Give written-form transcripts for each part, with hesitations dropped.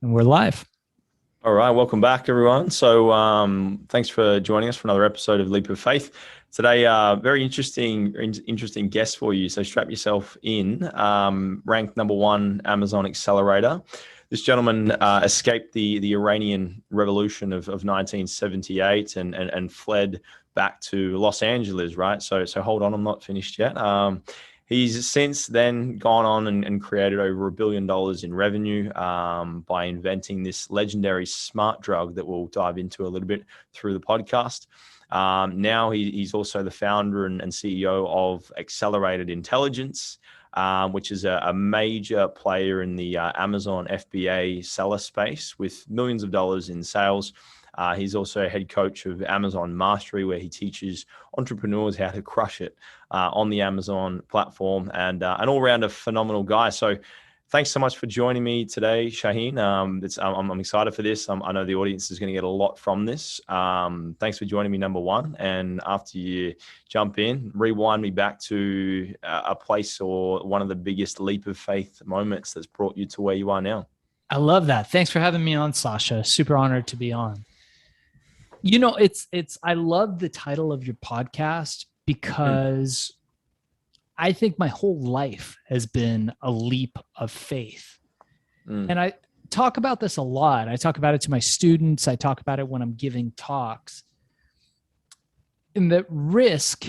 And we're live. All right, welcome back, everyone. So, thanks for joining us for another episode of Leap of Faith. Today, very interesting guest for you. So, strap yourself in. Ranked number one Amazon accelerator. This gentleman escaped the Iranian Revolution of 1978 and fled back to Los Angeles. Right. So hold on, I'm not finished yet. He's since then gone on and created over $1 billion in revenue by inventing this legendary smart drug that we'll dive into a little bit through the podcast. Now he's also the founder and CEO of Accelerated Intelligence, which is a major player in the Amazon FBA seller space with millions of dollars in sales. He's also a head coach of Amazon Mastery, where he teaches entrepreneurs how to crush it on the Amazon platform, and an all-rounder phenomenal guy. So thanks so much for joining me today, Shaahin. I'm excited for this. I know the audience is going to get a lot from this. Thanks for joining me, number one. And after you jump in, rewind me back to a place or one of the biggest leap of faith moments that's brought you to where you are now. I love that. Thanks for having me on, Sasha. Super honored to be on. You know, I love the title of your podcast because I think my whole life has been a leap of faith. And I talk about this a lot. I talk about it to my students. I talk about it when I'm giving talks. And that risk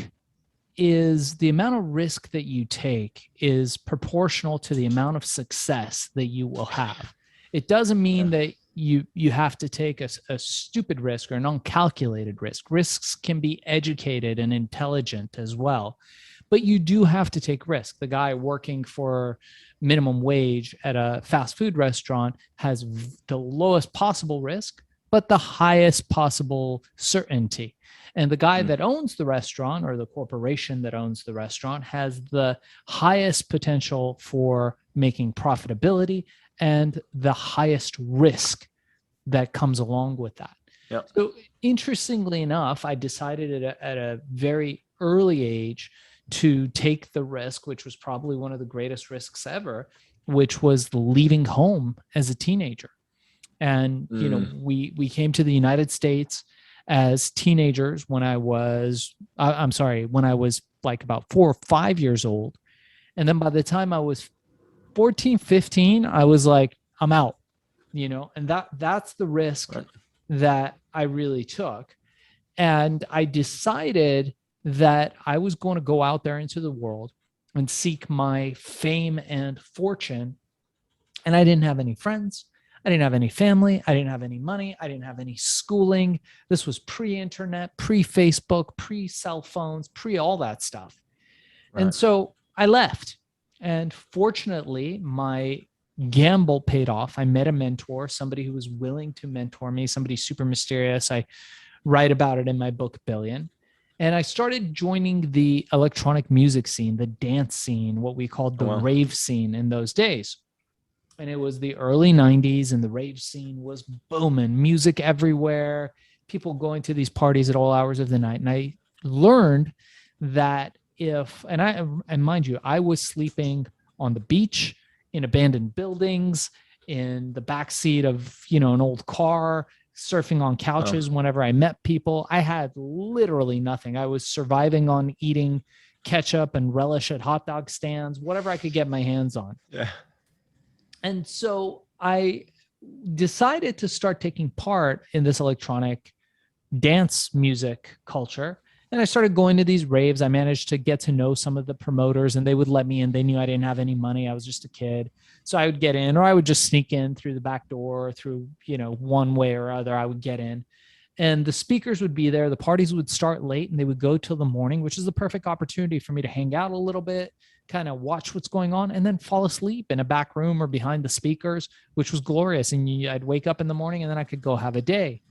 is the amount of risk that you take is proportional to the amount of success that you will have. It doesn't mean that you have to take a stupid risk or an uncalculated risk. Risks can be educated and intelligent as well, but you do have to take risk. The guy working for minimum wage at a fast food restaurant has the lowest possible risk, but the highest possible certainty. And the guy that owns the restaurant or the corporation that owns the restaurant has the highest potential for making profitability and the highest risk that comes along with that. Yep. So interestingly enough, I decided at a very early age to take the risk, which was probably one of the greatest risks ever, which was leaving home as a teenager. And, you know, we came to the United States as teenagers when I was like about 4 or 5 years old. And then by the time I was 14, 15, I was like, I'm out, you know, and that's the risk that I really took. And I decided that I was going to go out there into the world and seek my fame and fortune. And I didn't have any friends. I didn't have any family. I didn't have any money. I didn't have any schooling. This was pre-internet, pre-Facebook, pre-cell phones, pre-all that stuff. Right. And so I left. And fortunately, my gamble paid off. I met a mentor, somebody who was willing to mentor me, somebody super mysterious. I write about it in my book, Billion. And I started joining the electronic music scene, the dance scene, what we called the rave scene in those days. And it was the early 90s and the rave scene was booming, music everywhere, people going to these parties at all hours of the night. And I learned that and mind you, I was sleeping on the beach, in abandoned buildings, in the backseat of, you know, an old car, surfing on couches whenever I met people. I had literally nothing. I was surviving on eating ketchup and relish at hot dog stands, whatever I could get my hands on. Yeah. And so I decided to start taking part in this electronic dance music culture. And I started going to these raves. I managed to get to know some of the promoters and they would let me in. They knew I didn't have any money. I was just a kid. So I would get in, or I would just sneak in through the back door, through, you know, one way or other, I would get in. And the speakers would be there. The parties would start late and they would go till the morning, which is the perfect opportunity for me to hang out a little bit, kind of watch what's going on, and then fall asleep in a back room or behind the speakers, which was glorious. And I'd wake up in the morning and then I could go have a day.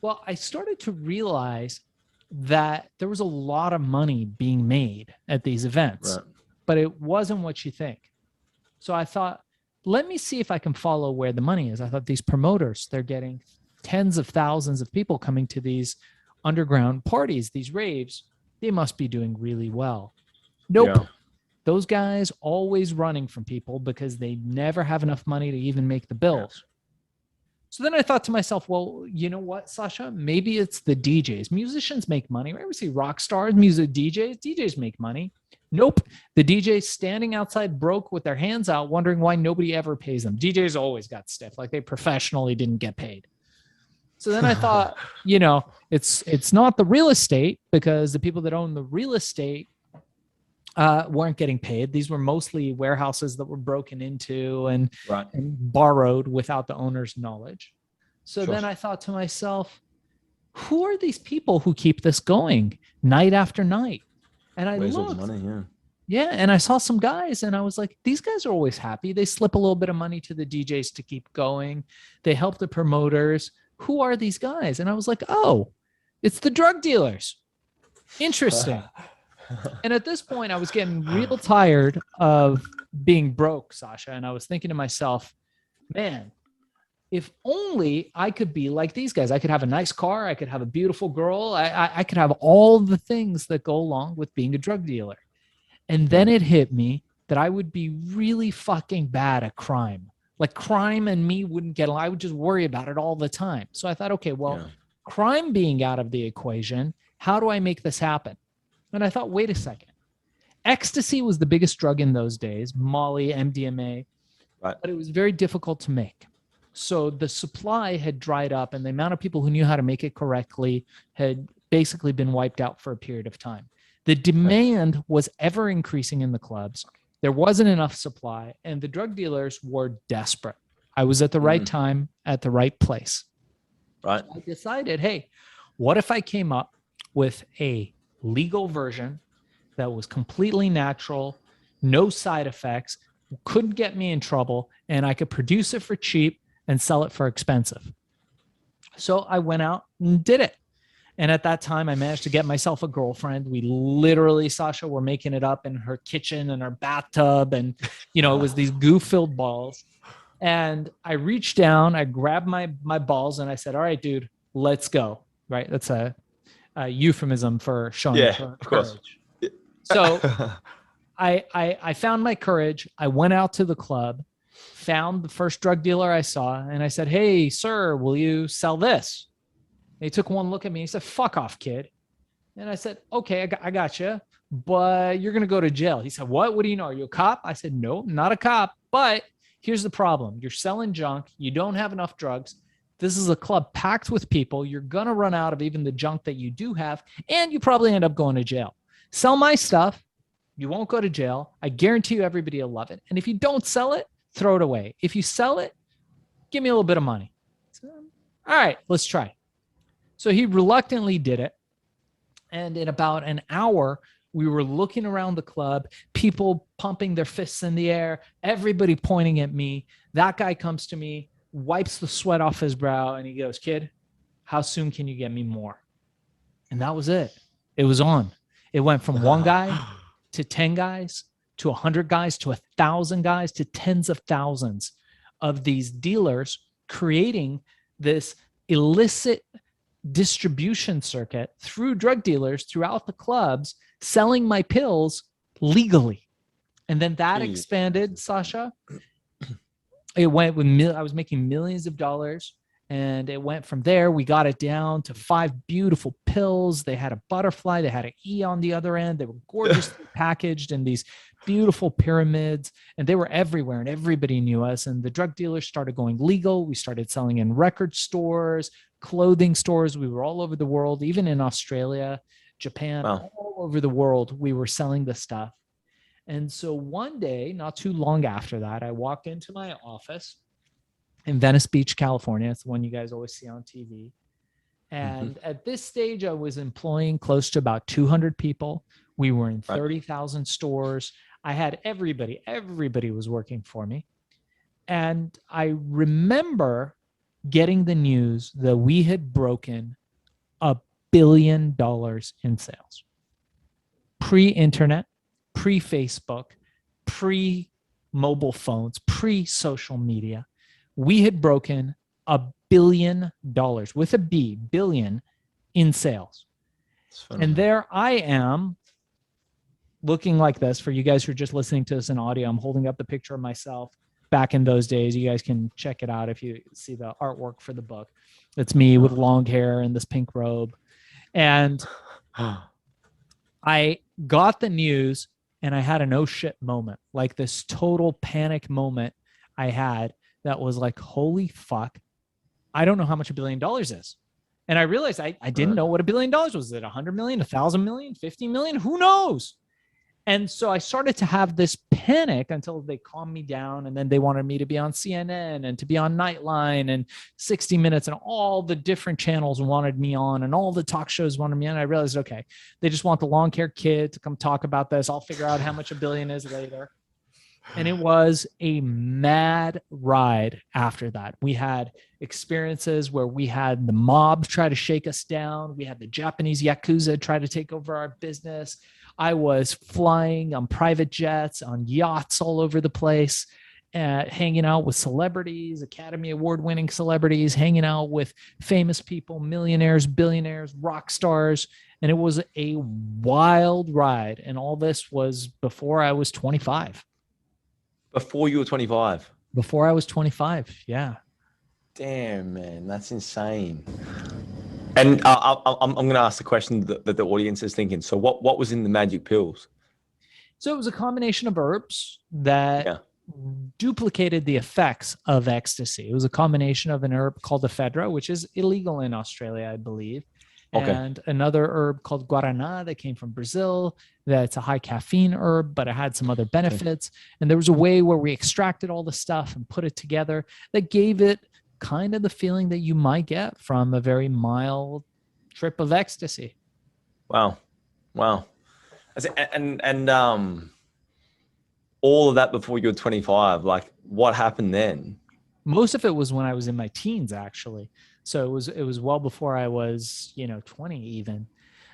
Well, I started to realize that there was a lot of money being made at these events, but it wasn't what you think. So I thought, let me see if I can follow where the money is. I thought these promoters, they're getting tens of thousands of people coming to these underground parties, these raves. They must be doing really well. Nope. Yeah. Those guys always running from people because they never have enough money to even make the bills. So then I thought to myself, well, you know what, Sasha? Maybe it's the DJs. Musicians make money. Right? We see rock stars, music DJs make money. Nope. The DJs standing outside broke with their hands out, wondering why nobody ever pays them. DJs always got stiff, like they professionally didn't get paid. So then I thought, it's not the real estate, because the people that own the real estate weren't getting paid. These were mostly warehouses that were broken into and borrowed without the owner's knowledge. So then I thought to myself, who are these people who keep this going night after night? And I Where's all looked. the money? Yeah. And I saw some guys and I was like, these guys are always happy. They slip a little bit of money to the DJs to keep going. They help the promoters. Who are these guys? And I was like, oh, it's the drug dealers. Interesting. And at this point, I was getting real tired of being broke, Sasha. And I was thinking to myself, man, if only I could be like these guys. I could have a nice car. I could have a beautiful girl. I could have all the things that go along with being a drug dealer. And then it hit me that I would be really fucking bad at crime. Like crime and me wouldn't get along. I would just worry about it all the time. So I thought, okay, well, crime being out of the equation, how do I make this happen? And I thought, wait a second. Ecstasy was the biggest drug in those days, Molly, MDMA, but it was very difficult to make. So the supply had dried up and the amount of people who knew how to make it correctly had basically been wiped out for a period of time. The demand was ever increasing in the clubs. There wasn't enough supply and the drug dealers were desperate. I was at the right time at the right place. Right. So I decided, hey, what if I came up with a legal version that was completely natural, no side effects, couldn't get me in trouble, and I could produce it for cheap and sell it for expensive. So I went out and did it. And at that time, I managed to get myself a girlfriend. We literally, Sasha, were making it up in her kitchen and her bathtub. And, it was these goo-filled balls. And I reached down, I grabbed my balls and I said, all right, dude, let's go. Right. That's a euphemism for showing of course. courage. So I found my courage. I went out to the club, found the first drug dealer I saw, and I said, hey, sir, will you sell this? And he took one look at me. He said, fuck off, kid. And I said, okay, I got you, but you're going to go to jail. He said, what? What do you know? Are you a cop? I said, no, not a cop, but here's the problem. You're selling junk. You don't have enough drugs. This is a club packed with people. You're going to run out of even the junk that you do have, and you probably end up going to jail. Sell my stuff. You won't go to jail. I guarantee you everybody will love it. And if you don't sell it, throw it away. If you sell it, give me a little bit of money. So, all right, let's try. So he reluctantly did it. And in about an hour, we were looking around the club, people pumping their fists in the air, everybody pointing at me. That guy comes to me, wipes the sweat off his brow, and he goes, kid, how soon can you get me more? And that was it. It was on. It went from one guy to 10 guys to 100 guys to 1,000 guys to tens of thousands of these dealers creating this illicit distribution circuit through drug dealers throughout the clubs, selling my pills legally. And then that expanded, Sasha. It went with I was making millions of dollars, and it went from there. We got it down to 5 beautiful pills. They had a butterfly. They had an E on the other end. They were gorgeously packaged in these beautiful pyramids, and they were everywhere, and everybody knew us. And the drug dealers started going legal. We started selling in record stores, clothing stores. We were all over the world, even in Australia, Japan, all over the world. We were selling the stuff. And so one day, not too long after that, I walked into my office in Venice Beach, California. It's the one you guys always see on TV. And at this stage, I was employing close to about 200 people. We were in 30,000 stores. I had everybody was working for me. And I remember getting the news that we had broken $1 billion in sales. Pre-internet, pre-Facebook, pre-mobile phones, pre-social media. We had broken $1 billion with a B, billion, in sales. And there I am looking like this. For you guys who are just listening to this in audio, I'm holding up the picture of myself back in those days. You guys can check it out if you see the artwork for the book. It's me with long hair and this pink robe. And I got the news and I had an oh shit moment, like this total panic moment I had that was like, holy fuck, I don't know how much $1 billion is. And I realized I didn't know what $1 billion was. Was it 100 million, 1,000 million, 50 million? Who knows? And so I started to have this panic until they calmed me down. And then they wanted me to be on CNN and to be on Nightline and 60 Minutes and all the different channels wanted me on and all the talk shows wanted me on. I realized, okay, they just want the long hair kid to come talk about this. I'll figure out how much $1 billion is later. And it was a mad ride after that. We had experiences where we had the mob try to shake us down. We had the Japanese Yakuza try to take over our business. I was flying on private jets, on yachts all over the place, hanging out with celebrities, Academy Award-winning celebrities, hanging out with famous people, millionaires, billionaires, rock stars. And it was a wild ride. And all this was before I was 25. Before you were 25? Before I was 25, yeah. Damn, man, that's insane. And I'm going to ask the question that the audience is thinking. So what was in the magic pills? So it was a combination of herbs that duplicated the effects of ecstasy. It was a combination of an herb called ephedra, which is illegal in Australia, I believe. Okay. And another herb called guarana that came from Brazil. That's a high caffeine herb, but it had some other benefits. And there was a way where we extracted all the stuff and put it together that gave it kind of the feeling that you might get from a very mild trip of ecstasy. Wow. And all of that before you were 25, like what happened then? Most of it was when I was in my teens, actually. So it was well before I was, 20 even.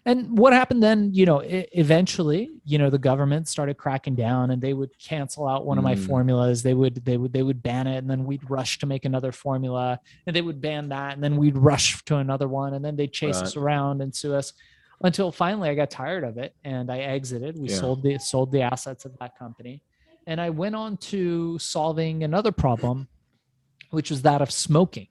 And what happened then, eventually, the government started cracking down and they would cancel out one of my formulas. They would ban it, and then we'd rush to make another formula, and they would ban that, and then we'd rush to another one, and then they'd chase us around and sue us until finally I got tired of it and I exited. We sold the assets of that company. And I went on to solving another problem, which was that of smoking.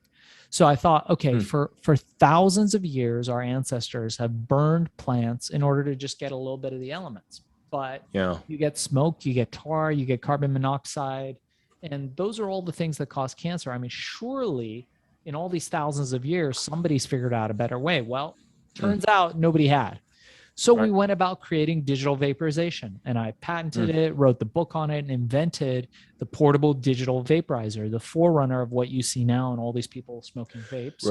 So I thought, okay, for thousands of years, our ancestors have burned plants in order to just get a little bit of the elements. But you get smoke, you get tar, you get carbon monoxide, and those are all the things that cause cancer. I mean, surely in all these thousands of years, somebody's figured out a better way. Well, turns out nobody had. So we went about creating digital vaporization, and I patented it, wrote the book on it, and invented the portable digital vaporizer, the forerunner of what you see now and all these people smoking vapes.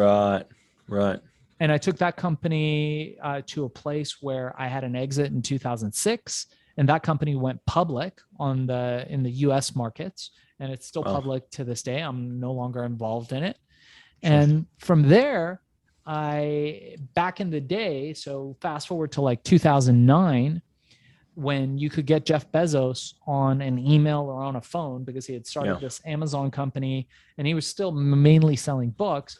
Right. And I took that company to a place where I had an exit in 2006, and that company went public in the US markets, and it's still public to this day. I'm no longer involved in it. And from there, back in the day, so fast forward to like 2009, when you could get Jeff Bezos on an email or on a phone because he had started this Amazon company and he was still mainly selling books,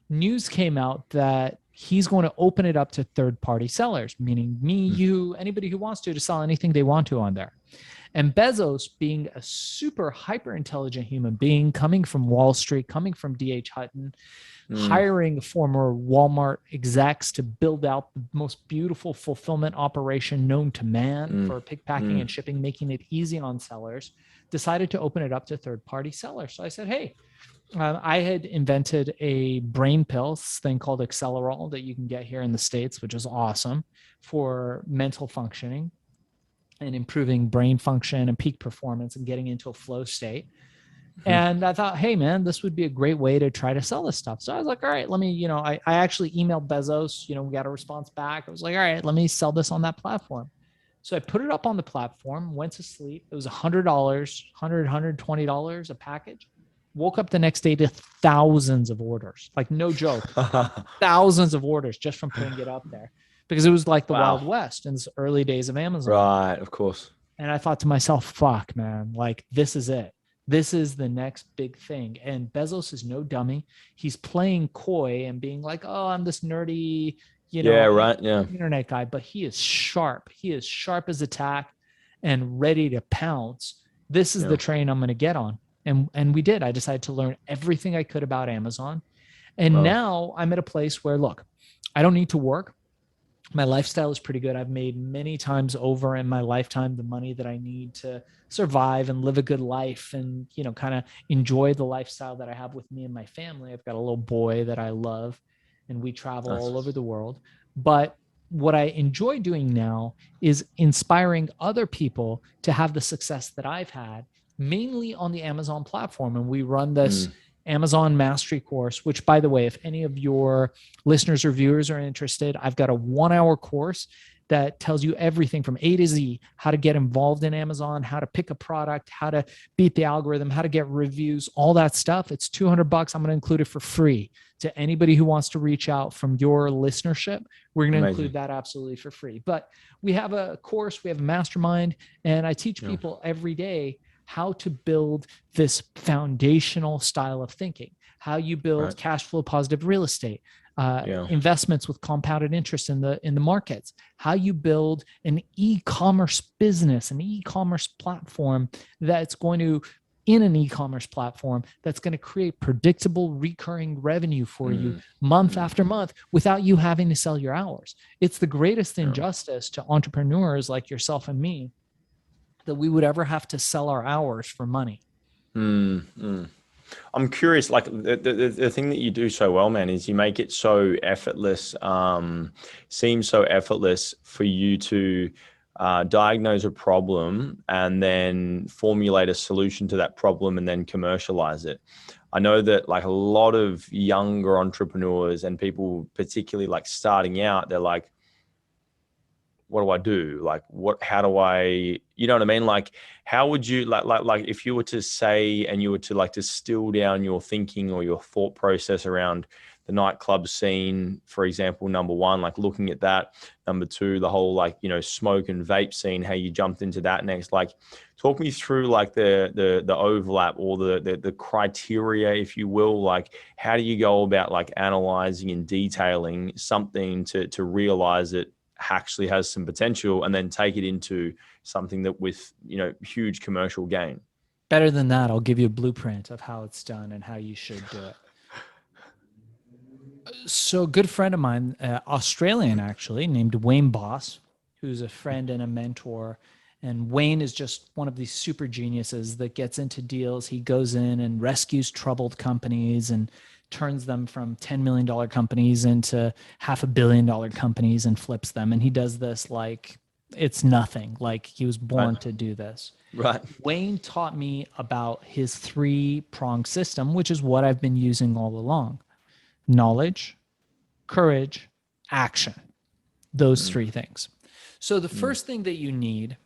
news came out that he's going to open it up to third-party sellers, meaning me, you, anybody who wants to sell anything they want to on there. And Bezos, being a super hyper intelligent human being, coming from Wall Street, coming from D.H. Hutton, hiring former Walmart execs to build out the most beautiful fulfillment operation known to man for pick, packing, and shipping, making it easy on sellers, decided to open it up to third-party sellers. So I said, hey, I had invented a brain pill, this thing called Accelerol that you can get here in the States, which is awesome for mental functioning and improving brain function and peak performance and getting into a flow state. And I thought, hey, man, this would be a great way to try to sell this stuff. So I was like, all right, let me, I actually emailed Bezos, we got a response back. I was like, all right, let me sell this on that platform. So I put it up on the platform, went to sleep. It was $100, $120 a package. Woke up the next day to thousands of orders, like no joke, thousands of orders just from putting it up there because it was like the Wild West in the early days of Amazon. Right, of course. And I thought to myself, fuck, man, like this is it. This is the next big thing. And Bezos is no dummy. He's playing coy and being like, oh, I'm this nerdy, internet guy, but he is sharp. He is sharp as a tack and ready to pounce. This is the train I'm going to get on. And we did. I decided to learn everything I could about Amazon. And Well, now I'm at a place where, look, I don't need to work. My lifestyle is pretty good. I've made many times over in my lifetime the money that I need to survive and live a good life and, kind of enjoy the lifestyle that I have with me and my family. I've got a little boy that I love, and we travel nice. all over the world. But what I enjoy doing now is inspiring other people to have the success that I've had, mainly on the Amazon platform. And we run this Amazon mastery course, which, by the way, if any of your listeners or viewers are interested, I've got a 1-hour course that tells you everything from A to Z, how to get involved in Amazon, how to pick a product, how to beat the algorithm, how to get reviews, all that stuff. It's $200. I'm going to include it for free to anybody who wants to reach out from your listenership. We're going to include that absolutely for free. But we have a course, we have a mastermind, and I teach people every day how to build this foundational style of thinking, how you build cash flow positive real estate, investments with compounded interest in the markets, how you build an e-commerce business, an e-commerce platform that's going to create predictable recurring revenue for you month after month without you having to sell your hours. It's the greatest injustice to entrepreneurs like yourself and me that we would ever have to sell our hours for money. I'm curious, like the thing that you do so well, man, is you make it so effortless, seems so effortless for you to diagnose a problem and then formulate a solution to that problem and then commercialize it. I know that like a lot of younger entrepreneurs and people, particularly like starting out, they're like, what do I do? Like, how do I, you know what I mean? Like, how would you like if you were to say, and you were to like distill down your thinking or your thought process around the nightclub scene, for example, number one, like looking at that, number two, the whole like, smoke and vape scene, how you jumped into that next, like talk me through like the overlap or the criteria, if you will, like how do you go about like analyzing and detailing something to realize it actually has some potential and then take it into something that with, huge commercial gain? Better than that, I'll give you a blueprint of how it's done and how you should do it. So a good friend of mine, Australian actually, named Wayne Boss, who's a friend and a mentor. And Wayne is just one of these super geniuses that gets into deals. He goes in and rescues troubled companies and turns them from $10 million companies into $500 million companies and flips them. And he does this like it's nothing, like he was born to do this. Right. Wayne taught me about his 3-pronged system, which is what I've been using all along: knowledge, courage, action. Those 3 things. So the first thing that you need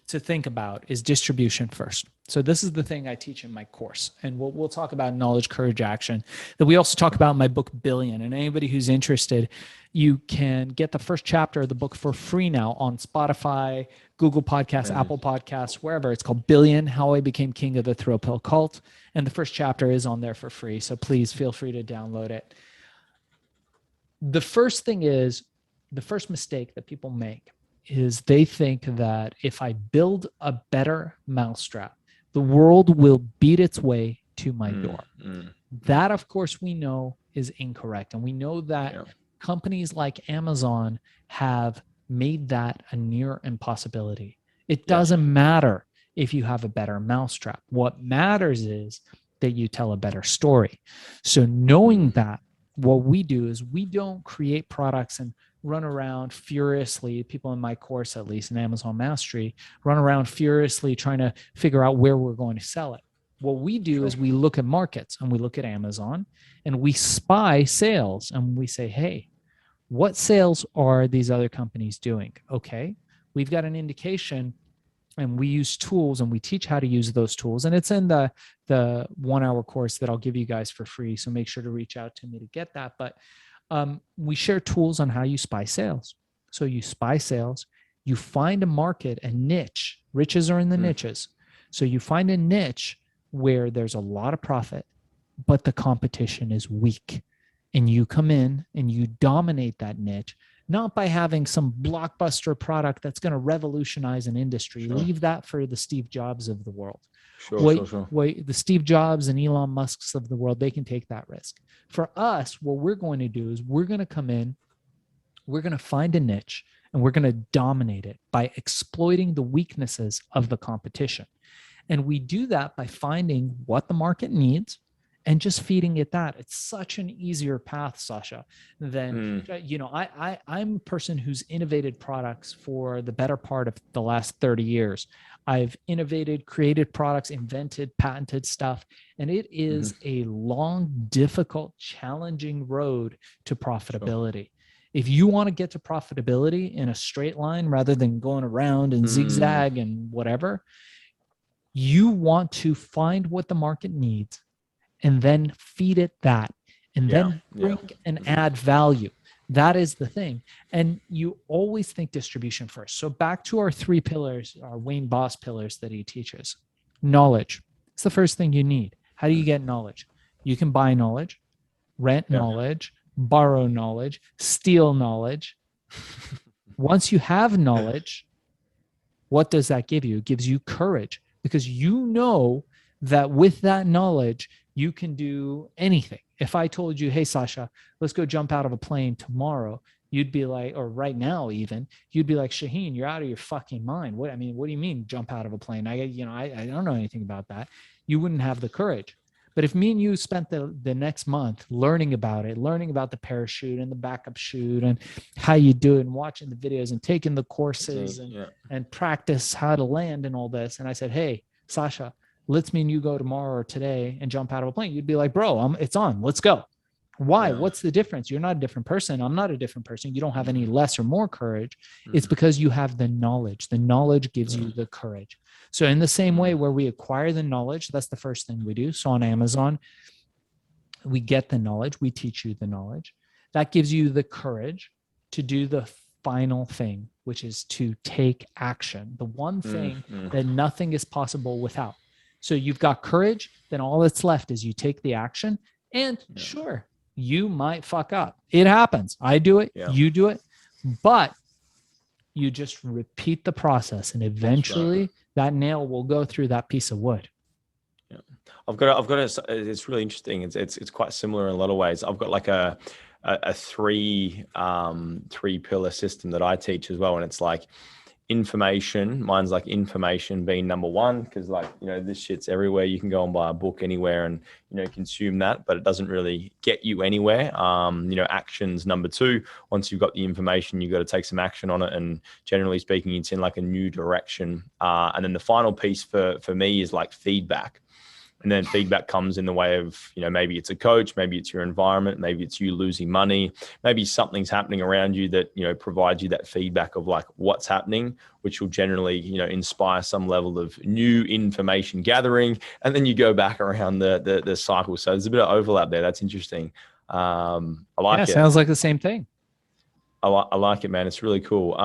to think about is distribution first. So this is the thing I teach in my course. And we'll talk about knowledge, courage, action, that we also talk about in my book, Billion. And anybody who's interested, you can get the first chapter of the book for free now on Spotify, Google Podcasts, Apple Podcasts, wherever. It's called Billion, How I Became King of the Thrill Pill Cult. And the first chapter is on there for free. So please feel free to download it. The first thing is, the first mistake that people make is they think that if I build a better mousetrap, the world will beat its way to my door. That, of course, we know is incorrect. And we know that companies like Amazon have made that a near impossibility. It doesn't matter if you have a better mousetrap. What matters is that you tell a better story. So knowing that, what we do is we don't create products and run around furiously, people in my course, at least in Amazon Mastery, run around furiously trying to figure out where we're going to sell it. What we do is we look at markets and we look at Amazon and we spy sales and we say, hey, what sales are these other companies doing? Okay, we've got an indication, and we use tools and we teach how to use those tools. And it's in the 1-hour course that I'll give you guys for free. So make sure to reach out to me to get that. But we share tools on how you spy sales. So you spy sales, you find a market, a niche. Riches are in the niches. So you find a niche where there's a lot of profit, but the competition is weak. And you come in and you dominate that niche, not by having some blockbuster product that's going to revolutionize an industry. Sure. Leave that for the Steve Jobs of the world. Sure. The Steve Jobs and Elon Musks of the world, they can take that risk. For us, what we're going to do is we're going to come in, we're going to find a niche, and we're going to dominate it by exploiting the weaknesses of the competition. And we do that by finding what the market needs and just feeding it that. It's such an easier path, Sasha, than, I'm a person who's innovated products for the better part of the last 30 years. I've innovated, created products, invented, patented stuff. And it is a long, difficult, challenging road to profitability. Sure. If you want to get to profitability in a straight line rather than going around and zigzag and whatever, you want to find what the market needs and then feed it that, and then bring and add value. That is the thing. And you always think distribution first. So back to our 3 pillars, our Wayne Boss pillars that he teaches. Knowledge. It's the first thing you need. How do you get knowledge? You can buy knowledge, rent knowledge, borrow knowledge, steal knowledge. Once you have knowledge, what does that give you? It gives you courage, because you know that with that knowledge, you can do anything. If I told you, hey, Sasha, let's go jump out of a plane tomorrow, you'd be like, or right now even, you'd be like, Shaahin, you're out of your fucking mind. What do you mean jump out of a plane? I don't know anything about that. You wouldn't have the courage. But if me and you spent the next month learning about it, learning about the parachute and the backup chute and how you do it, and watching the videos and taking the courses and practice how to land and all this. And I said, hey, Sasha, let's me and you go tomorrow or today and jump out of a plane. You'd be like, bro, it's on. Let's go. Why? What's the difference? You're not a different person. I'm not a different person. You don't have any less or more courage. It's because you have the knowledge. The knowledge gives you the courage. So in the same way where we acquire the knowledge, that's the first thing we do. So on Amazon, we get the knowledge. We teach you the knowledge. That gives you the courage to do the final thing, which is to take action. The one thing that nothing is possible without. So you've got courage, then all that's left is you take the action, and sure, you might fuck up. It happens. I do it. You do it. But you just repeat the process, and eventually that nail will go through that piece of wood. Yeah. I've got it's really interesting. It's quite similar in a lot of ways. I've got like a 3 pillar system that I teach as well. And it's like information. Mine's like information being number 1, because this shit's everywhere. You can go and buy a book anywhere and consume that, but it doesn't really get you anywhere. Actions number 2. Once you've got the information, you've got to take some action on it, and generally speaking, it's in like a new direction. And then the final piece for me is like feedback. And then feedback comes in the way of, maybe it's a coach, maybe it's your environment, maybe it's you losing money, maybe something's happening around you that, provides you that feedback of like what's happening, which will generally, inspire some level of new information gathering. And then you go back around the cycle. So there's a bit of overlap there. That's interesting. I like it. Sounds like the same thing. I like it, man. It's really cool.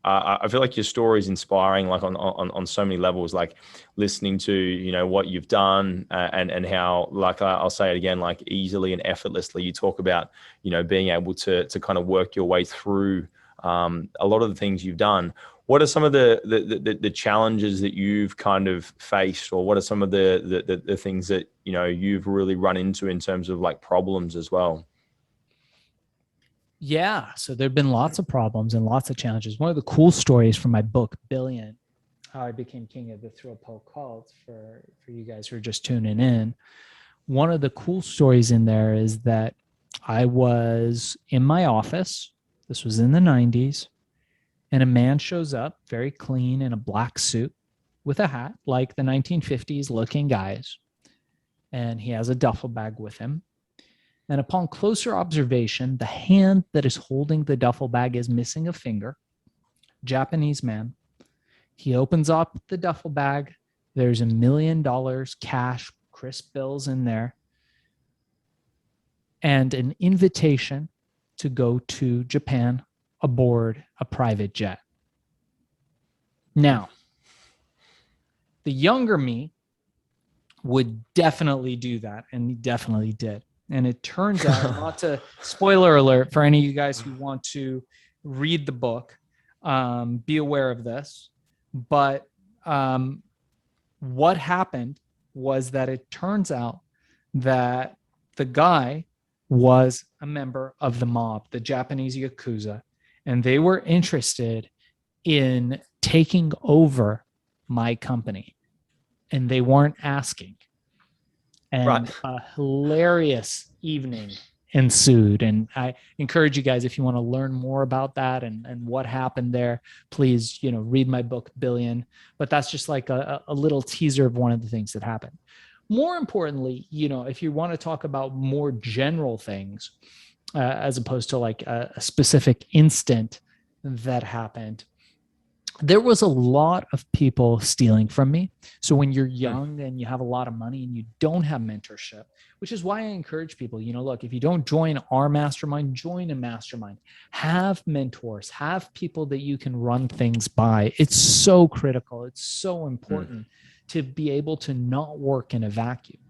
I feel like your story is inspiring, like on so many levels, like listening to, what you've done and how, like, I'll say it again, like easily and effortlessly you talk about, being able to kind of work your way through a lot of the things you've done. What are some of the challenges that you've kind of faced, or what are some of the things that, you've really run into in terms of like problems as well? Yeah. So there've been lots of problems and lots of challenges. One of the cool stories from my book, Billion, How I Became King of the Thrill Pill Cult, for you guys who are just tuning in. One of the cool stories in there is that I was in my office. This was in the 90s. And a man shows up very clean in a black suit with a hat, like the 1950s looking guys. And he has a duffel bag with him. And upon closer observation, the hand that is holding the duffel bag is missing a finger. Japanese man. He opens up the duffel bag. There's $1 million cash, crisp bills in there, and an invitation to go to Japan aboard a private jet. Now, the younger me would definitely do that, and he definitely did. And it turns out, not to spoiler alert for any of you guys who want to read the book, be aware of this. But what happened was that it turns out that the guy was a member of the mob, the Japanese Yakuza, and they were interested in taking over my company, and they weren't asking. And a hilarious evening ensued. And I encourage you guys, if you want to learn more about that and what happened there, please, read my book, Billion. But that's just like a little teaser of one of the things that happened. More importantly, if you want to talk about more general things, as opposed to like a specific instant that happened, there was a lot of people stealing from me. So when you're young and you have a lot of money and you don't have mentorship, which is why I encourage people, look, if you don't join our mastermind, join a mastermind, have mentors, have people that you can run things by. It's so critical. It's so important to be able to not work in a vacuum.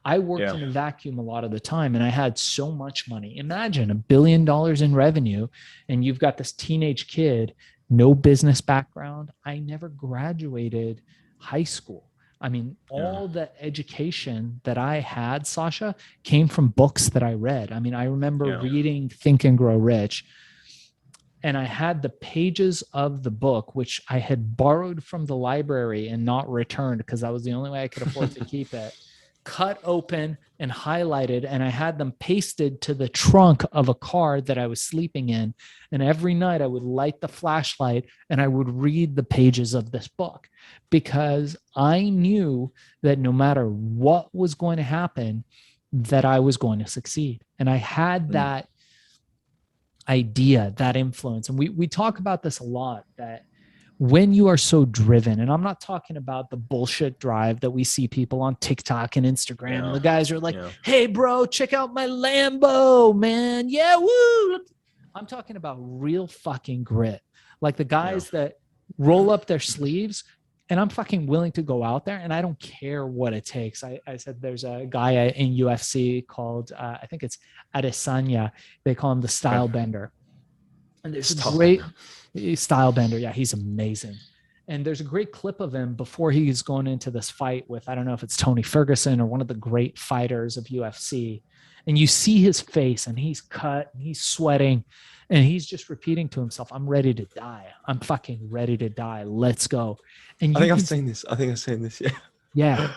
I worked in a vacuum a lot of the time, and I had so much money. Imagine $1 billion in revenue, and you've got this teenage kid, no business background. I never graduated high school. I mean, all the education that I had, Sasha, came from books that I read. I mean, I remember reading Think and Grow Rich, and I had the pages of the book, which I had borrowed from the library and not returned because that was the only way I could afford to keep it, cut open and highlighted, and I had them pasted to the trunk of a car that I was sleeping in. And every night I would light the flashlight and I would read the pages of this book, because I knew that no matter what was going to happen, that I was going to succeed. And I had that idea, that influence. And we talk about this a lot, that when you are so driven, and I'm not talking about the bullshit drive that we see people on TikTok and Instagram, and the guys are like, hey bro, check out my Lambo, man. Yeah, woo. I'm talking about real fucking grit. Like the guys that roll up their sleeves, and I'm fucking willing to go out there and I don't care what it takes. I said there's a guy in UFC called, I think it's Adesanya. They call him the style bender. And there's a great style bender. Yeah, he's amazing. And there's a great clip of him before he's going into this fight with, I don't know if it's Tony Ferguson or one of the great fighters of UFC. And you see his face and he's cut and he's sweating and he's just repeating to himself, I'm ready to die. I'm fucking ready to die. Let's go. And I think I've seen this. Yeah. Yeah.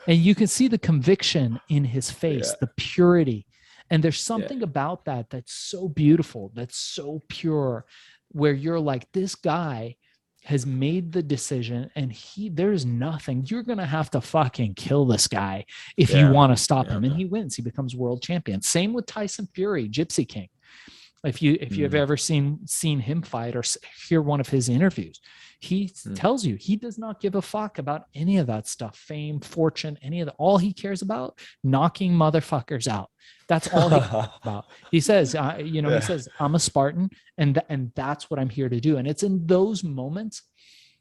And you can see the conviction in his face, the purity. And there's something about that that's so beautiful, that's so pure, where you're like, this guy has made the decision and there's nothing. You're going to have to fucking kill this guy if you want to stop him. And he wins. He becomes world champion. Same with Tyson Fury, Gypsy King. If you've ever seen him fight or hear one of his interviews, he tells you he does not give a fuck about any of that stuff, fame, fortune, any of that. All he cares about, knocking motherfuckers out. That's all he cares about. He says, he says, I'm a Spartan, and that's what I'm here to do. And it's in those moments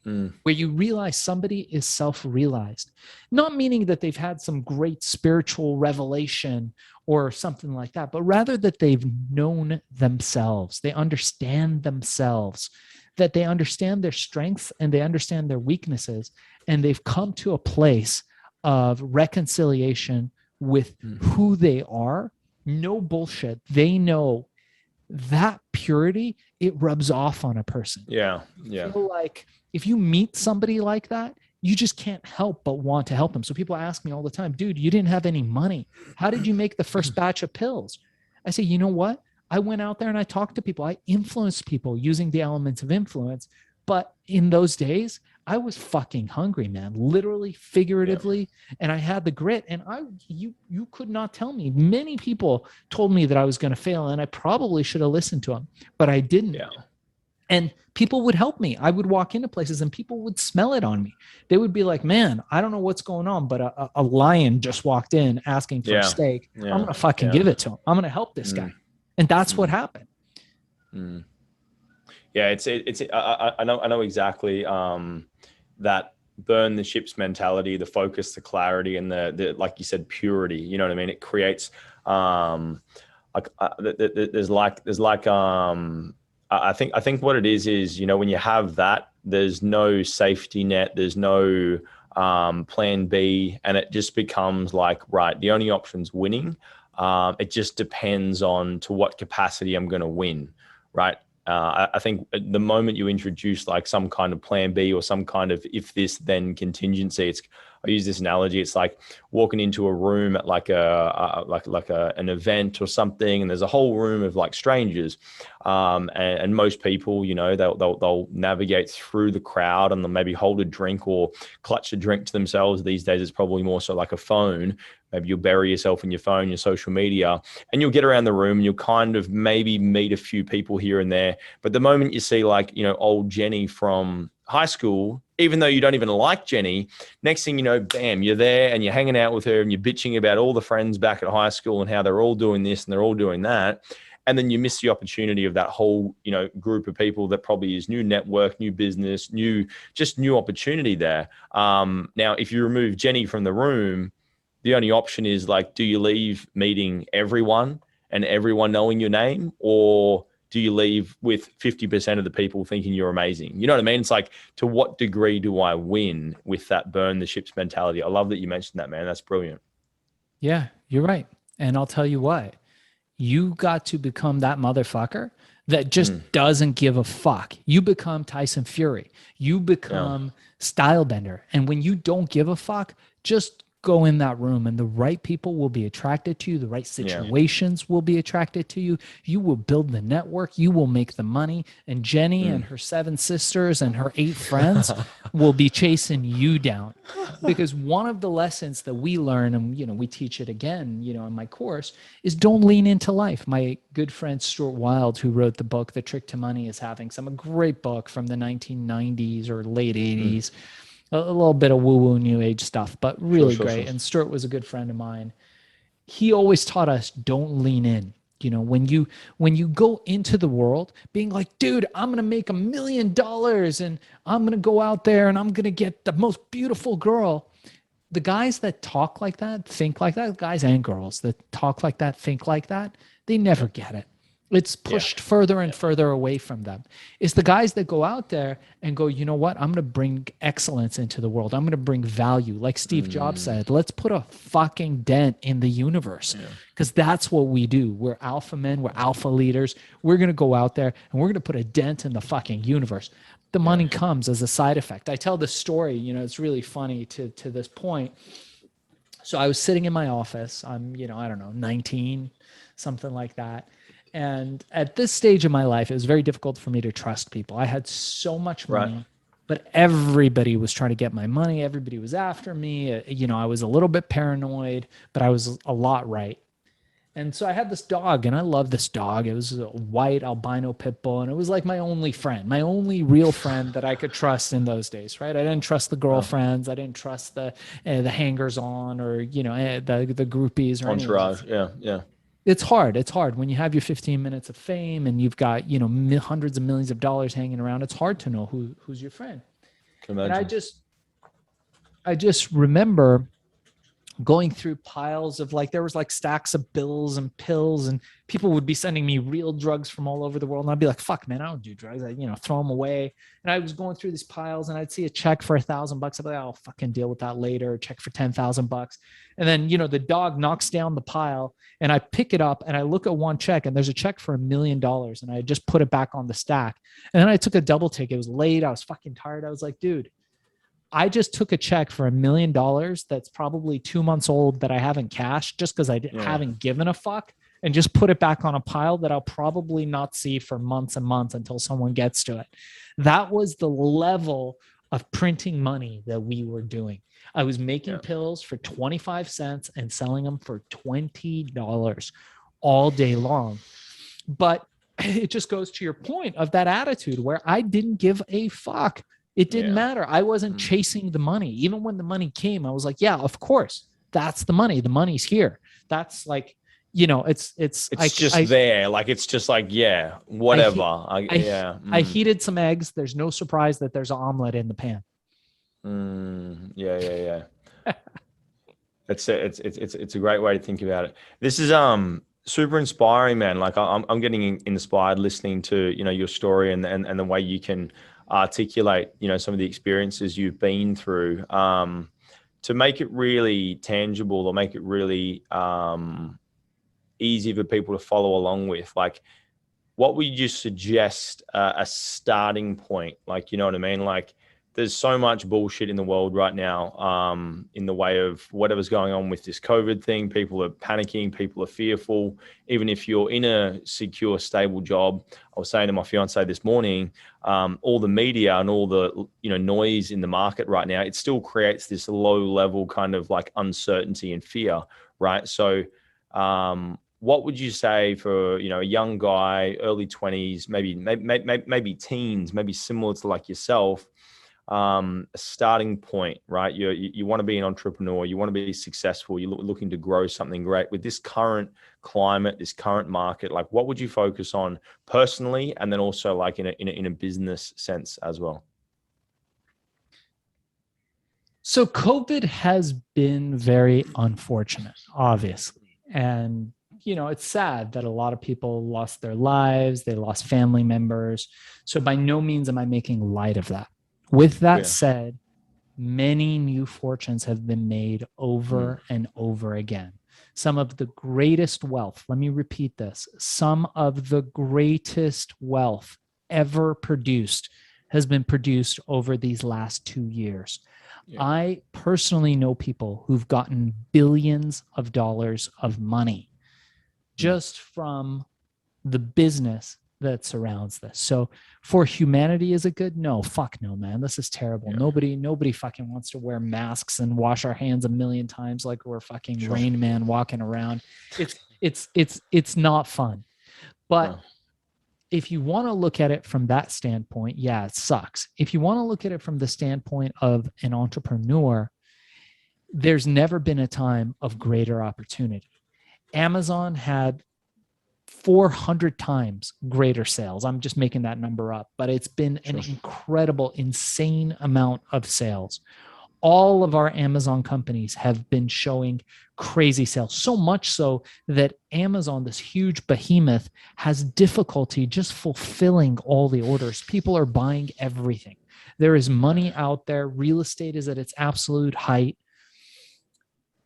where you realize somebody is self-realized, not meaning that they've had some great spiritual revelation or something like that, but rather that they've known themselves. They understand themselves, that they understand their strengths and they understand their weaknesses. And they've come to a place of reconciliation with who they are. No bullshit. They know that purity, it rubs off on a person. Yeah. I feel like if you meet somebody like that, you just can't help but want to help them. So people ask me all the time, dude, you didn't have any money. How did you make the first batch of pills? I say, you know what? I went out there and I talked to people. I influenced people using the elements of influence. But in those days, I was fucking hungry, man, literally, figuratively. And I had the grit, and you could not tell me. Many people told me that I was going to fail, and I probably should have listened to them, but I didn't. And people would help me. I would walk into places and people would smell it on me. They would be like, man, I don't know what's going on, but a lion just walked in asking for a steak. I'm going to fucking give it to him. I'm going to help this guy. And that's what happened. Yeah, it's I know exactly that burn the ships mentality, the focus, the clarity, and the like you said, purity. You know what I mean? It creates there's like I think what it is, you know, when you have that, there's no safety net, there's no plan B, and it just becomes like, right, the only option's winning. It just depends on to what capacity I'm going to win, right? I think at the moment you introduce like some kind of plan B or some kind of if this then contingency, I use this analogy. It's like walking into a room at like an event or something, and there's a whole room of like strangers, and most people, you know, they'll navigate through the crowd and they'll maybe hold a drink or clutch a drink to themselves. These days, it's probably more so like a phone. Maybe you'll bury yourself in your phone, your social media, and you'll get around the room and you'll kind of maybe meet a few people here and there. But the moment you see like, you know, old Jenny from high school, even though you don't even like Jenny, next thing you know, bam, you're there and you're hanging out with her and you're bitching about all the friends back at high school and how they're all doing this and they're all doing that. And then you miss the opportunity of that whole, you know, group of people that probably is new network, new business, new opportunity there. Now, if you remove Jenny from the room, the only option is like, do you leave meeting everyone and everyone knowing your name, or do you leave with 50% of the people thinking you're amazing? You know what I mean? It's like, to what degree do I win with that burn the ships mentality? I love that you mentioned that, man. That's brilliant. Yeah, you're right. And I'll tell you what, you got to become that motherfucker that just doesn't give a fuck. You become Tyson Fury. You become Stylebender. And when you don't give a fuck, just go in that room and the right people will be attracted to you. The right situations will be attracted to you. You will build the network. You will make the money. And Jenny and her 7 sisters and her 8 friends will be chasing you down. Because one of the lessons that we learn, and, you know, we teach it again, you know, in my course, is don't lean into life. My good friend Stuart Wilde, who wrote the book, The Trick to Money is Having Some, a great book from the 1990s or late 80s. A little bit of woo-woo new age stuff, but really great. And Stuart was a good friend of mine. He always taught us, don't lean in. You know, when you go into the world being like, dude, I'm going to make $1 million and I'm going to go out there and I'm going to get the most beautiful girl. The guys that talk like that, think like that, guys and girls that talk like that, think like that, they never get it. It's pushed further and further away from them. It's the guys that go out there and go, you know what? I'm going to bring excellence into the world. I'm going to bring value. Like Steve Jobs said, let's put a fucking dent in the universe, because that's what we do. We're alpha men. We're alpha leaders. We're going to go out there and we're going to put a dent in the fucking universe. The money comes as a side effect. I tell this story, you know, it's really funny to this point. So I was sitting in my office. I'm, you know, I don't know, 19, something like that. And at this stage of my life, it was very difficult for me to trust people. I had so much money, but everybody was trying to get my money. Everybody was after me. You know, I was a little bit paranoid, but I was a lot right. And so I had this dog, and I loved this dog. It was a white albino pit bull, and it was like my only friend, my only real friend that I could trust in those days, right? I didn't trust the girlfriends. I didn't trust the hangers-on, or, you know, the groupies or Entourage. anything. It's hard. It's hard when you have your 15 minutes of fame and you've got, you know, hundreds of millions of dollars hanging around. It's hard to know who's your friend. And I just remember going through piles of, like, there was like stacks of bills and pills, and people would be sending me real drugs from all over the world. And I'd be like, fuck, man, I don't do drugs. I, you know, throw them away. And I was going through these piles and I'd see a check for $1,000. I'd be like, I'll fucking deal with that later. Check for $10,000. And then, you know, the dog knocks down the pile and I pick it up and I look at one check and there's a check for $1 million. And I just put it back on the stack. And then I took a double take. It was late. I was fucking tired. I was like, dude, I just took a check for $1 million that's probably 2 months old that I haven't cashed just because I haven't given a fuck, and just put it back on a pile that I'll probably not see for months and months until someone gets to it. That was the level of printing money that we were doing. I was making pills for 25 cents and selling them for $20 all day long. But it just goes to your point of that attitude where I didn't give a fuck. It didn't matter. I wasn't chasing the money. Even when the money came, I was like, yeah, of course, that's the money. The money's here. That's like, you know, it's there. Like, it's just like, yeah, whatever. I heated some eggs. There's no surprise that there's an omelet in the pan. Yeah, yeah, yeah. It's a great way to think about it. This is super inspiring, man. Like I'm getting inspired listening to your story and the way you can articulate some of the experiences you've been through to make it really tangible or make it really easy for people to follow along with. Like, what would you suggest a starting point? Like, you know what I mean? Like, there's so much bullshit in the world right now, in the way of whatever's going on with this COVID thing. People are panicking, people are fearful. Even if you're in a secure, stable job, I was saying to my fiance this morning, all the media and all the noise in the market right now, it still creates this low level kind of like uncertainty and fear, right? So, what would you say for a young guy, early 20s, maybe teens, maybe similar to like yourself, a starting point, right? You want to be an entrepreneur, you want to be successful, you're looking to grow something great with this current climate, this current market. Like, what would you focus on personally, and then also like in a business sense as well? So COVID has been very unfortunate, obviously. And, it's sad that a lot of people lost their lives, they lost family members. So by no means am I making light of that. With that Yeah. said, many new fortunes have been made Mm. over and over again. Some of the greatest wealth, let me repeat this, some of the greatest wealth ever produced has been produced over these last 2 years. Yeah. I personally know people who've gotten billions of dollars of money Mm. just from the business that surrounds this. So for humanity, is it good? No, fuck no, man. This is terrible. Yeah. Nobody fucking wants to wear masks and wash our hands a million times like we're fucking Sure. Rain Man walking around. It's not fun. But No. if you want to look at it from that standpoint, yeah, it sucks. If you want to look at it from the standpoint of an entrepreneur, there's never been a time of greater opportunity. Amazon had 400 times greater sales. I'm just making that number up, but it's been an Sure. incredible, insane amount of sales. All of our Amazon companies have been showing crazy sales, so much so that Amazon, this huge behemoth, has difficulty just fulfilling all the orders. People are buying everything. There is money out there. Real estate is at its absolute height.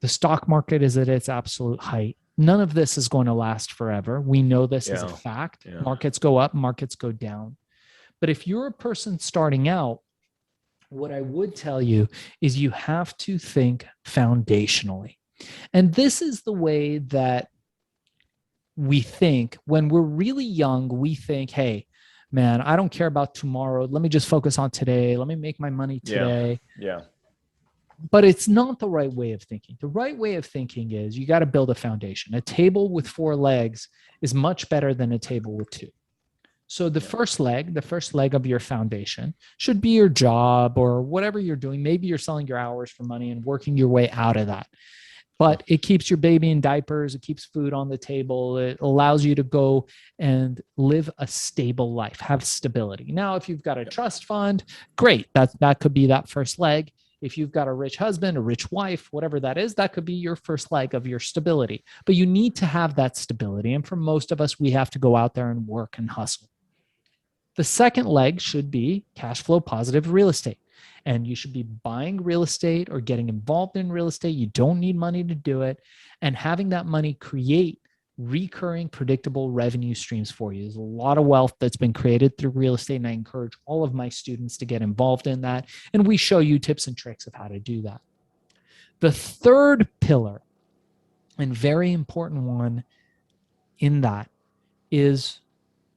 The stock market is at its absolute height. None of this is going to last forever. We know this as a Yeah. fact. Yeah. Markets go up, markets go down. But if you're a person starting out, what I would tell you is you have to think foundationally. And this is the way that we think when we're really young. We think, hey, man, I don't care about tomorrow. Let me just focus on today. Let me make my money Yeah. today. Yeah. But it's not the right way of thinking. The right way of thinking is you got to build a foundation. A table with 4 legs is much better than a table with 2. So the first leg of your foundation should be your job or whatever you're doing. Maybe you're selling your hours for money and working your way out of that. But it keeps your baby in diapers. It keeps food on the table. It allows you to go and live a stable life, have stability. Now, if you've got a trust fund, great. That could be that first leg. If you've got a rich husband, a rich wife, whatever that is, that could be your first leg of your stability. But you need to have that stability. And for most of us, we have to go out there and work and hustle. The second leg should be cash flow positive real estate. And you should be buying real estate or getting involved in real estate. You don't need money to do it. And having that money create recurring, predictable revenue streams for you. There's a lot of wealth that's been created through real estate. And I encourage all of my students to get involved in that. And we show you tips and tricks of how to do that. The third pillar, and very important one in that, is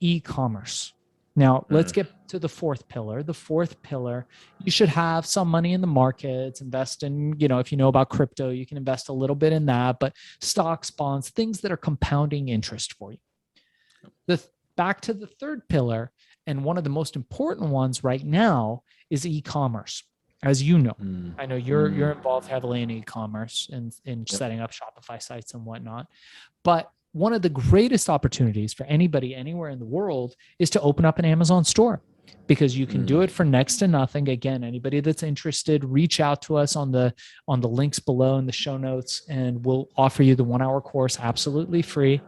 e-commerce. Now, let's get to the fourth pillar. The fourth pillar, you should have some money in the markets, invest in, if you know about crypto, you can invest a little bit in that, but stocks, bonds, things that are compounding interest for you. Back to the third pillar, and one of the most important ones right now is e-commerce. As you know, I know you're involved heavily in e-commerce and in setting up Shopify sites and whatnot, but one of the greatest opportunities for anybody anywhere in the world is to open up an Amazon store. because you can do it for next to nothing. Again, anybody that's interested, reach out to us on the links below in the show notes, and we'll offer you the 1-hour course absolutely free.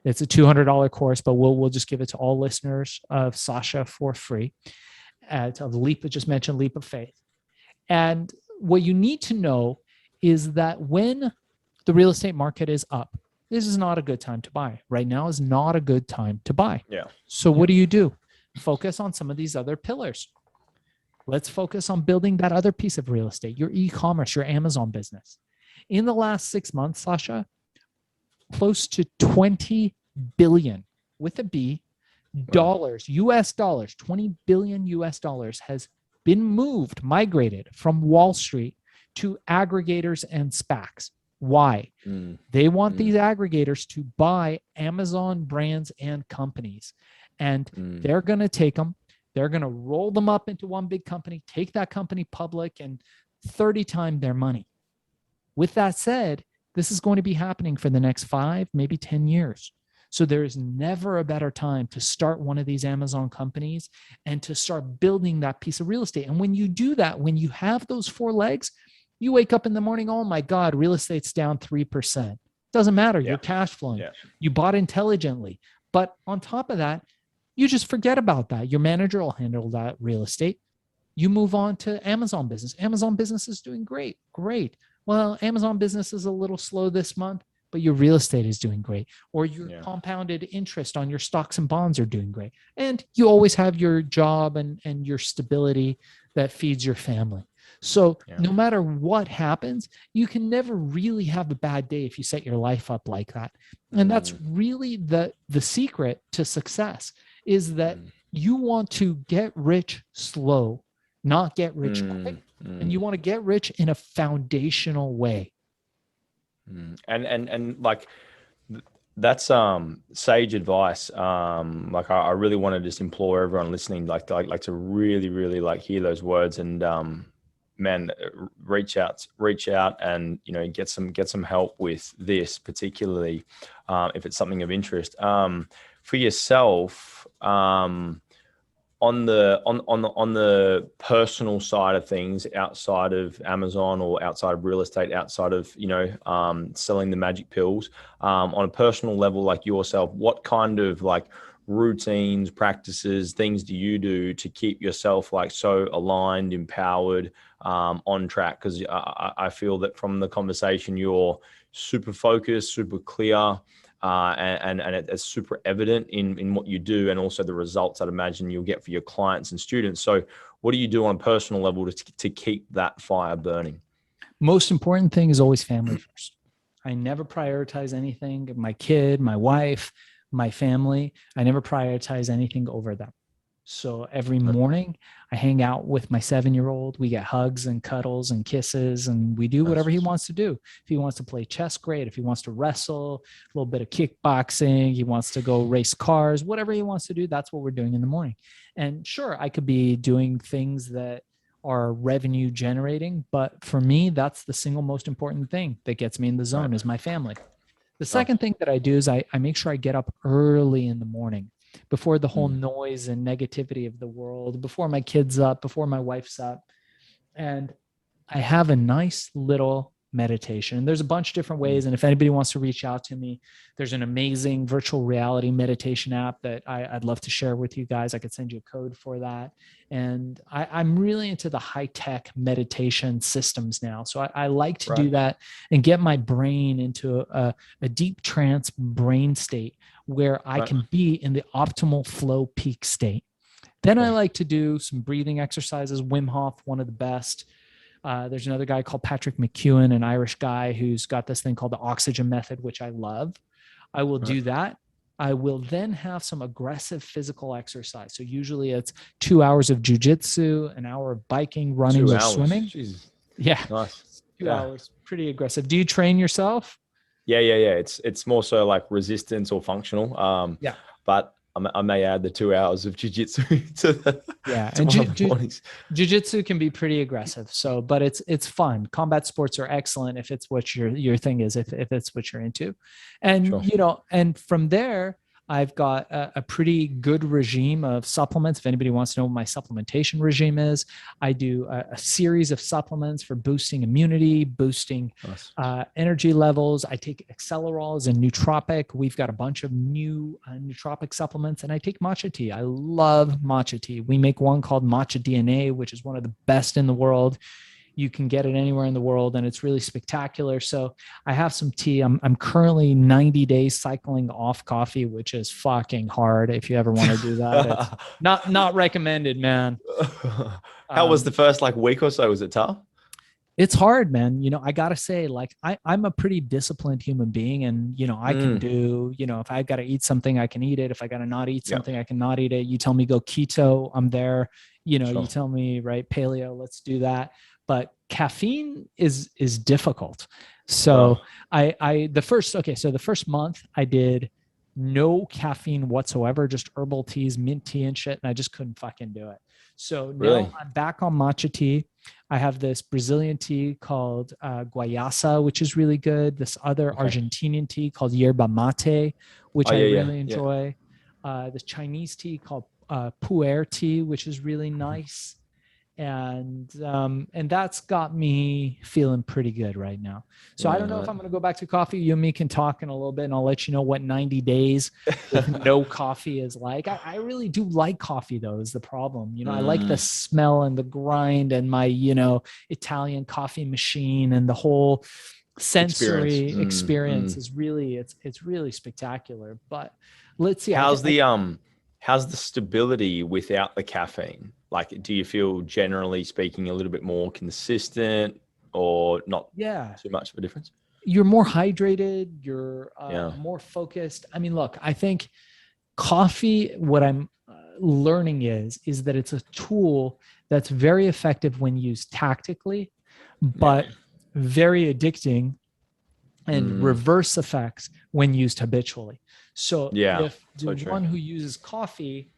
It's a $200 course, but we'll just give it to all listeners of Sasha for free. At the leap, I just mentioned Leap of Faith. And what you need to know is that when the real estate market is up, this is not a good time to buy. Right now is not a good time to buy. Yeah. So what do? Focus on some of these other pillars. Let's focus on building that other piece of real estate, your e-commerce, your Amazon business. In the last 6 months, Sasha, close to 20 billion with a B dollars, US dollars, 20 billion US dollars has been migrated from Wall Street to aggregators and SPACs. Why? They want these aggregators to buy Amazon brands and companies. And they're going to take them, they're going to roll them up into one big company, take that company public, and 30 times their money. With that said, this is going to be happening for the next 5, maybe 10 years. So there is never a better time to start one of these Amazon companies and to start building that piece of real estate. And when you do that, when you have those 4 legs, you wake up in the morning, oh my God, real estate's down 3%. Doesn't matter. You're cash flowing. You bought intelligently. But on top of that, you just forget about that. Your manager will handle that real estate. You move on to Amazon business. Amazon business is doing great. Great. Well, Amazon business is a little slow this month, but your real estate is doing great. Or your compounded interest on your stocks and bonds are doing great. And you always have your job and your stability that feeds your family. So no matter what happens, you can never really have a bad day if you set your life up like that. And that's really the secret to success, is that you want to get rich slow, not get rich quick. And you want to get rich in a foundational way. And like, that's sage advice. Like I really want to just implore everyone listening, like to really like hear those words, and man, reach out and, you know, get some help with this, particularly if it's something of interest for yourself. On the personal side of things, outside of Amazon or outside of real estate, outside of, you know, selling the magic pills, on a personal level, like yourself, what kind of like routines, practices, things do you do to keep yourself like so aligned, empowered, on track? Because I feel that from the conversation, you're super focused, super clear, and it's super evident in what you do, and also the results I'd imagine you'll get for your clients and students. So what do you do on a personal level to keep that fire burning? Most important thing is always family first. I never prioritize anything. My kid, my wife, my family, I never prioritize anything over them. So every morning I hang out with my 7-year-old. We get hugs and cuddles and kisses, and we do whatever he wants to do. If he wants to play chess, great. If he wants to wrestle, a little bit of kickboxing, he wants to go race cars, whatever he wants to do, that's what we're doing in the morning. And sure, I could be doing things that are revenue generating, but for me, that's the single most important thing that gets me in the zone is my family. The second thing that I do is I make sure I get up early in the morning, before the whole noise and negativity of the world, before my kid's up, before my wife's up. And I have a nice little meditation. There's a bunch of different ways. And if anybody wants to reach out to me, there's an amazing virtual reality meditation app that I'd love to share with you guys. I could send you a code for that. And I'm really into the high-tech meditation systems now. So I like to do that and get my brain into a deep trance brain state where I can be in the optimal flow peak state. Then I like to do some breathing exercises. Wim Hof, one of the best. There's another guy called Patrick McEwen, an Irish guy who's got this thing called the oxygen method, which I love. I will do that. I will then have some aggressive physical exercise. So usually it's 2 hours of jujitsu, an hour of biking, running, or swimming. Jesus. Yeah. Nice. 2 hours. Pretty aggressive. Do you train yourself? Yeah. It's more so like resistance or functional. But I may add the 2 hours of jiu-jitsu to the mornings. Jiu-jitsu can be pretty aggressive. So, but it's fun. Combat sports are excellent if it's what your thing is, if it's what you're into. And, you know, and from there, I've got a pretty good regime of supplements. If anybody wants to know what my supplementation regime is, I do a series of supplements for boosting immunity, boosting Nice. energy levels. I take Accelerols and Nootropic. We've got a bunch of new nootropic supplements, and I take matcha tea. I love matcha tea. We make one called Matcha DNA, which is one of the best in the world. You can get it anywhere in the world, and it's really spectacular. So I have some tea. I'm currently 90 days cycling off coffee, which is fucking hard. If you ever want to do that, it's not recommended, man. How was the Um, first like week or so? Was it tough? it's hard, man. I gotta say, like, I'm a pretty disciplined human being, and I can Mm, do, if I gotta eat something, I can eat it. If I gotta not eat yeah, something, I can not eat it. You tell me go keto, I'm there. You sure. tell me, right, paleo, let's do that. But caffeine is difficult. So Oh, the first month I did no caffeine whatsoever, just herbal teas, mint tea and shit, and I just couldn't fucking do it. So now really? I'm back on matcha tea. I have this Brazilian tea called guayasa, which is really good. This other Okay. Argentinian tea called yerba mate, which Oh I yeah, yeah, really yeah. enjoy. This Chinese tea called pu'er tea, which is really Mhm. nice. And that's got me feeling pretty good right now. So I Yeah, don't know if right. I'm going to go back to coffee. You and me can talk in a little bit, and I'll let you know what 90 days with no coffee is like. I really do like coffee, though, is the problem. I like the Mm, smell and the grind and my Italian coffee machine, and the whole experience. sensory Mm, experience mm. is really, it's really spectacular. But let's see. How's the stability without the caffeine? Like, do you feel generally speaking a little bit more consistent or not Yeah, too much of a difference? you're more hydrated, you're Yeah. more focused. I mean, look, I think coffee, what I'm learning is that it's a tool that's very effective when used tactically, Yeah. but very addicting and Mm, reverse effects when used habitually. So yeah. if the So true. one who uses coffee,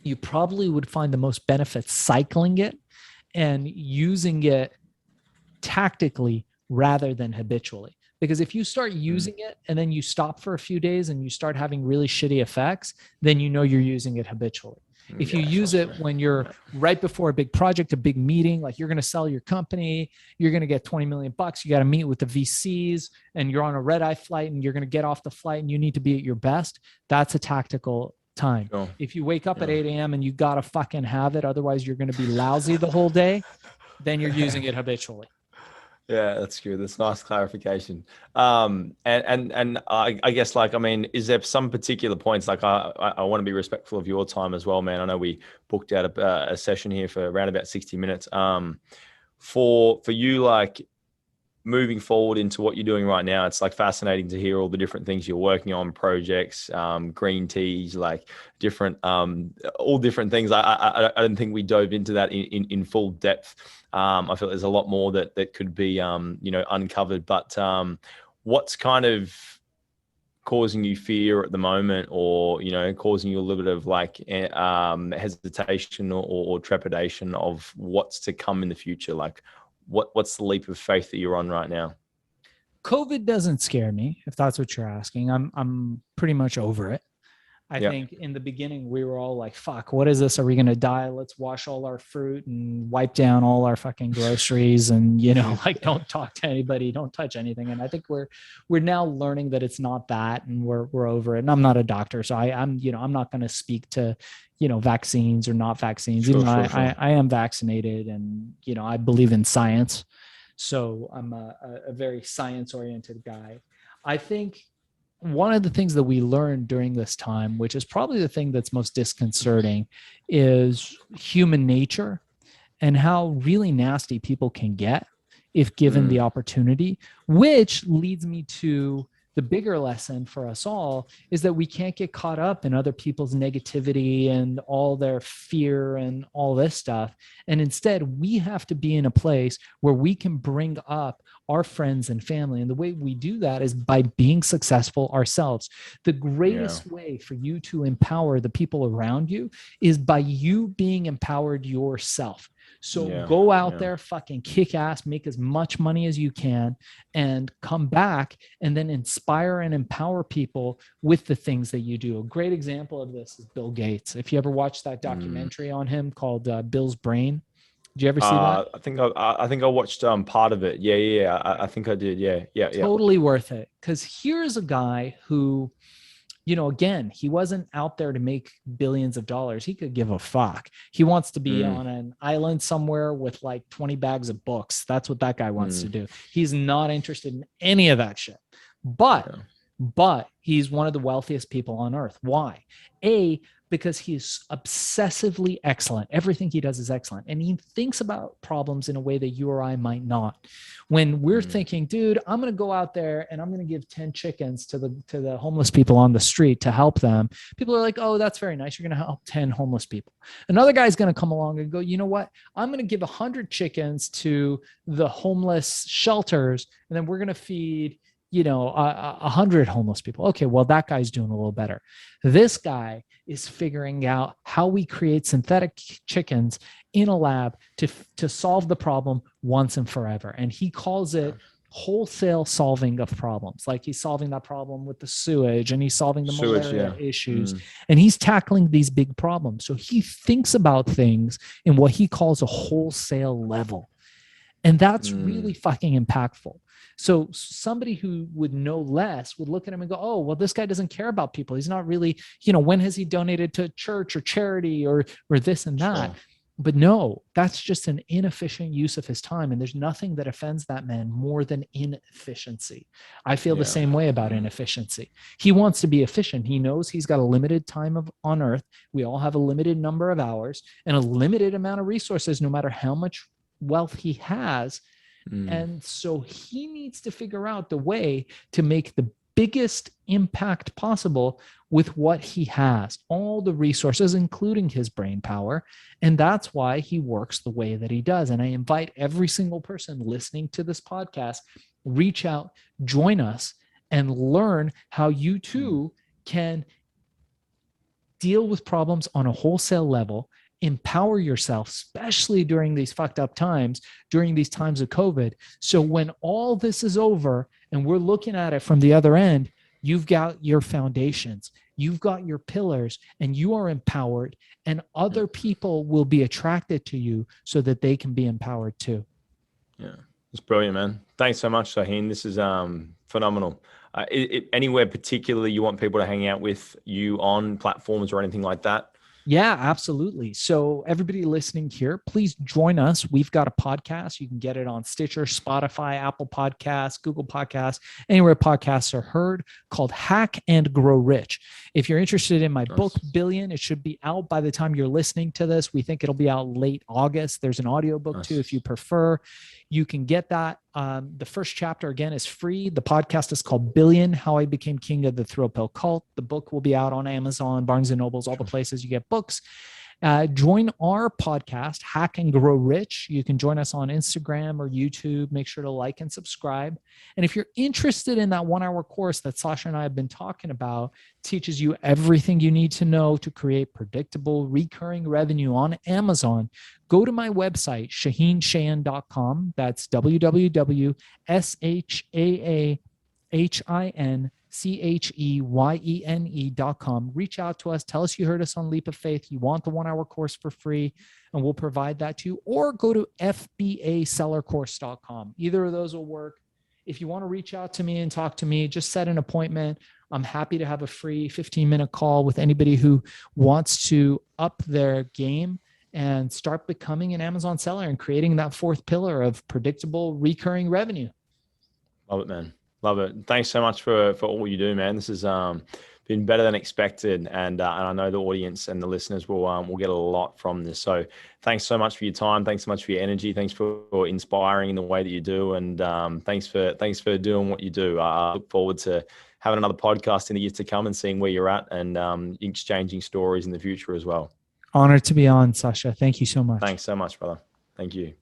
you probably would find the most benefit cycling it and using it tactically rather than habitually. Because if you start Mm, using it and then you stop for a few days and you start having really shitty effects, then you're using it habitually. If you yeah, so use it true. when you're Yeah. right before a big project, a big meeting, like you're going to sell your company, you're going to get 20 million bucks, you got to meet with the VCs, and you're on a red eye flight and you're going to get off the flight and you need to be at your best, that's a tactical time. Sure. If you wake up at Yeah. 8 a.m. and you got to fucking have it, otherwise you're going to be lousy the whole day, then you're using it habitually. Yeah, that's good. That's nice clarification. And I guess like I mean, is there some particular points like I want to be respectful of your time as well, man. I know we booked out a session here for around about 60 minutes. For you like moving forward into what you're doing right now, it's like fascinating to hear all the different things you're working on, projects, green teas, like different, all different things. I don't think we dove into that in full depth. I feel there's a lot more that could be, uncovered. But what's kind of causing you fear at the moment, or causing you a little bit of like hesitation or trepidation of what's to come in the future? Like, what's the leap of faith that you're on right now? COVID doesn't scare me, if that's what you're asking. I'm pretty much over it. I Yeah, think in the beginning we were all like, fuck, what is this? Are we going to die? Let's wash all our fruit and wipe down all our fucking groceries and, like don't talk to anybody, don't touch anything. And I think we're now learning that it's not that, and we're over it. And I'm not a doctor, so I'm not going to speak to, vaccines or not vaccines, even sure, though sure, sure. I am vaccinated, and, I believe in science. So I'm a very science oriented guy. I think one of the things that we learned during this time, which is probably the thing that's most disconcerting, is human nature and how really nasty people can get if given the Mm, opportunity, which leads me to the bigger lesson for us all is that we can't get caught up in other people's negativity and all their fear and all this stuff. And instead, we have to be in a place where we can bring up our friends and family. And the way we do that is by being successful ourselves. The yeah, greatest way for you to empower the people around you is by you being empowered yourself. So Yeah. go out Yeah. there, fucking kick ass, make as much money as you can, and come back and then inspire and empower people with the things that you do. A great example of this is Bill Gates. If you ever watched that documentary on him called Bill's Brain, did you ever see that? I think I watched part of it. Yeah. I think I did. Yeah. Totally worth it. Because here's a guy who, again, he wasn't out there to make billions of dollars. He could give a fuck. He wants to be on an island somewhere with like 20 bags of books. That's what that guy wants to do. He's not interested in any of that shit. But he's one of the wealthiest people on earth. Why? Because he's obsessively excellent. Everything he does is excellent. And he thinks about problems in a way that you or I might not. When we're thinking, dude, I'm going to go out there and I'm going to give 10 chickens to the homeless people on the street to help them. People are like, oh, that's very nice. You're going to help 10 homeless people. Another guy's going to come along and go, you know what? I'm going to give 100 chickens to the homeless shelters. And then we're going to feed 100 homeless people. Okay, well, that guy's doing a little better. This guy is figuring out how we create synthetic chickens in a lab to solve the problem once and forever. And he calls it wholesale solving of problems. Like he's solving that problem with the sewage, and he's solving the malaria issues, and he's tackling these big problems. So he thinks about things in what he calls a wholesale level. And that's really fucking impactful. So somebody who would know less would look at him and go, oh, well, this guy doesn't care about people. He's not really, when has he donated to church or charity or this and that? Sure. But no, that's just an inefficient use of his time. And there's nothing that offends that man more than inefficiency. I feel the same way about inefficiency. He wants to be efficient. He knows he's got a limited time on earth. We all have a limited number of hours and a limited amount of resources, no matter how much wealth he has. And so he needs to figure out the way to make the biggest impact possible with what he has, all the resources, including his brain power. And that's why he works the way that he does. And I invite every single person listening to this podcast, reach out, join us, and learn how you too can deal with problems on a wholesale level, empower yourself, especially during these fucked up times, during these times of COVID. So when all this is over and we're looking at it from the other end, you've got your foundations, you've got your pillars, and you are empowered, and other people will be attracted to you so that they can be empowered too. Yeah, it's brilliant, man. Thanks so much, Shaahin. This is phenomenal. Anywhere particularly you want people to hang out with you on, platforms or anything like that? Yeah, absolutely. So everybody listening here, please join us. We've got a podcast. You can get it on Stitcher, Spotify, Apple Podcasts, Google Podcasts, anywhere podcasts are heard, called Hack and Grow Rich. If you're interested in my book, Billion, it should be out by the time you're listening to this. We think it'll be out late August. There's an audiobook too, if you prefer. You can get that. The first chapter, again, is free. The podcast is called Billion, How I Became King of the Thrill Pill Cult. The book will be out on Amazon, Barnes & Nobles, all the places you get books. Join our podcast, Hack and Grow Rich. You can join us on Instagram or YouTube. Make sure to like and subscribe. And if you're interested in that 1-hour course that Sasha and I have been talking about, teaches you everything you need to know to create predictable recurring revenue on Amazon, go to my website, ShaahinCheyene.com. That's www.ShaahinCheyene.com. Reach out to us. Tell us you heard us on Leap of Faith. You want the 1-hour course for free, and we'll provide that to you. Or go to FBAsellercourse.com. Either of those will work. If you want to reach out to me and talk to me, just set an appointment. I'm happy to have a free 15-minute call with anybody who wants to up their game and start becoming an Amazon seller and creating that fourth pillar of predictable recurring revenue. Love it, man. Love it. Thanks so much for all you do, man. This has been better than expected, and I know the audience and the listeners will get a lot from this. So thanks so much for your time. Thanks so much for your energy. Thanks for inspiring in the way that you do, and thanks for doing what you do. I look forward to having another podcast in the years to come and seeing where you're at, and exchanging stories in the future as well. Honored to be on, Sasha. Thank you so much. Thanks so much, brother. Thank you.